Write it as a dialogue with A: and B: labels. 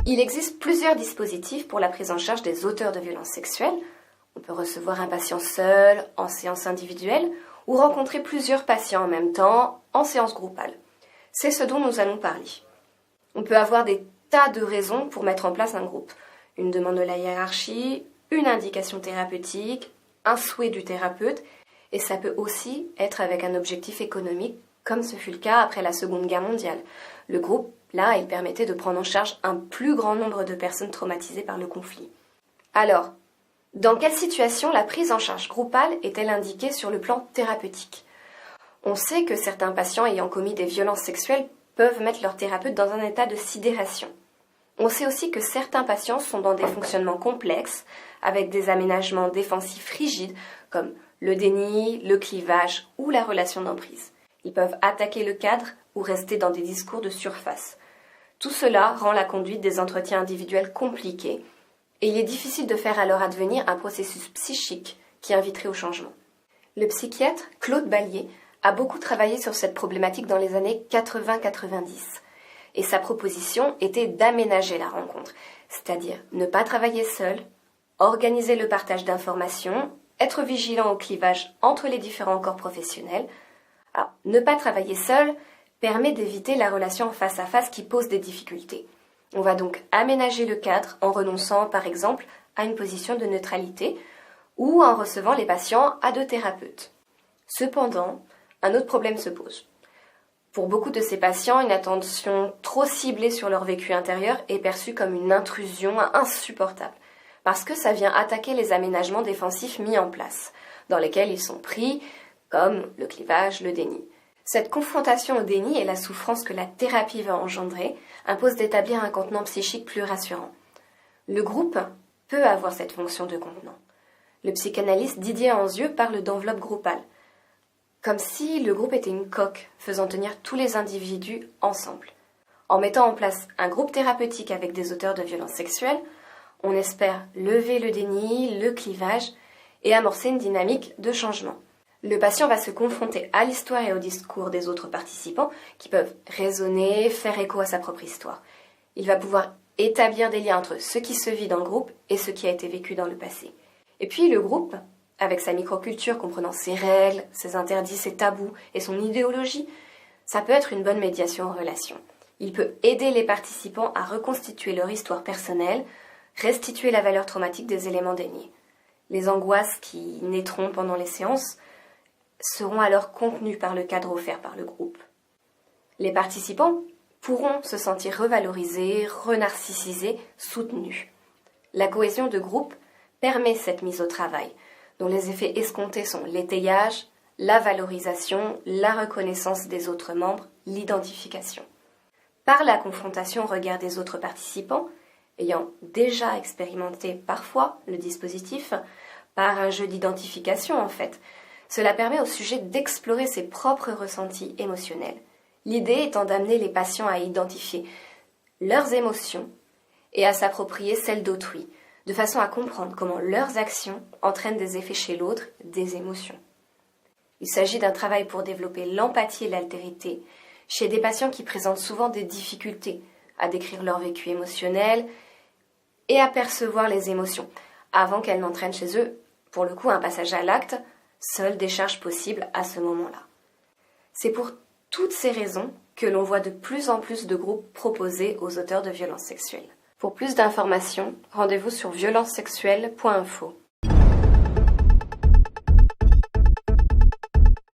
A: Il existe plusieurs dispositifs pour la prise en charge des auteurs de violences sexuelles. On peut recevoir un patient seul, en séance individuelle, ou rencontrer plusieurs patients en même temps, en séance groupale. C'est ce dont nous allons parler. On peut avoir des tas de raisons pour mettre en place un groupe. Une demande de la hiérarchie, une indication thérapeutique, un souhait du thérapeute, et ça peut aussi être avec un objectif économique, comme ce fut le cas après la Seconde Guerre mondiale. Le groupe, là, il permettait de prendre en charge un plus grand nombre de personnes traumatisées par le conflit. Alors, dans quelle situation la prise en charge groupale est-elle indiquée sur le plan thérapeutique ? On sait que certains patients ayant commis des violences sexuelles peuvent mettre leur thérapeute dans un état de sidération. On sait aussi que certains patients sont dans des fonctionnements complexes, avec des aménagements défensifs rigides, comme le déni, le clivage ou la relation d'emprise. Ils peuvent attaquer le cadre ou rester dans des discours de surface. Tout cela rend la conduite des entretiens individuels compliquée, et il est difficile de faire alors advenir un processus psychique qui inviterait au changement. Le psychiatre Claude Ballier a beaucoup travaillé sur cette problématique dans les années 80-90. Et sa proposition était d'aménager la rencontre, c'est-à-dire ne pas travailler seul, organiser le partage d'informations, être vigilant au clivage entre les différents corps professionnels. Alors, ne pas travailler seul permet d'éviter la relation en face à face qui pose des difficultés. On va donc aménager le cadre en renonçant, par exemple, à une position de neutralité ou en recevant les patients à deux thérapeutes. Cependant, un autre problème se pose. Pour beaucoup de ces patients, une attention trop ciblée sur leur vécu intérieur est perçue comme une intrusion insupportable, parce que ça vient attaquer les aménagements défensifs mis en place, dans lesquels ils sont pris, comme le clivage, le déni. Cette confrontation au déni et la souffrance que la thérapie va engendrer impose d'établir un contenant psychique plus rassurant. Le groupe peut avoir cette fonction de contenant. Le psychanalyste Didier Anzieux parle d'enveloppe groupale, comme si le groupe était une coque faisant tenir tous les individus ensemble. En mettant en place un groupe thérapeutique avec des auteurs de violences sexuelles, on espère lever le déni, le clivage et amorcer une dynamique de changement. Le patient va se confronter à l'histoire et au discours des autres participants qui peuvent raisonner, faire écho à sa propre histoire. Il va pouvoir établir des liens entre ce qui se vit dans le groupe et ce qui a été vécu dans le passé. Et puis le groupe, avec sa microculture comprenant ses règles, ses interdits, ses tabous et son idéologie, ça peut être une bonne médiation en relation. Il peut aider les participants à reconstituer leur histoire personnelle, restituer la valeur traumatique des éléments déniés. Les angoisses qui naîtront pendant les séances seront alors contenues par le cadre offert par le groupe. Les participants pourront se sentir revalorisés, renarcissisés, soutenus. La cohésion de groupe permet cette mise au travail, dont les effets escomptés sont l'étayage, la valorisation, la reconnaissance des autres membres, l'identification. Par la confrontation au regard des autres participants, ayant déjà expérimenté parfois le dispositif, par un jeu d'identification en fait, cela permet au sujet d'explorer ses propres ressentis émotionnels. L'idée étant d'amener les patients à identifier leurs émotions et à s'approprier celles d'autrui, de façon à comprendre comment leurs actions entraînent des effets chez l'autre, des émotions. Il s'agit d'un travail pour développer l'empathie et l'altérité chez des patients qui présentent souvent des difficultés à décrire leur vécu émotionnel et à percevoir les émotions, avant qu'elles n'entraînent chez eux, pour le coup, un passage à l'acte, seule décharge possible à ce moment-là. C'est pour toutes ces raisons que l'on voit de plus en plus de groupes proposés aux auteurs de violences sexuelles. Pour plus d'informations, rendez-vous sur violencesexuelles.info.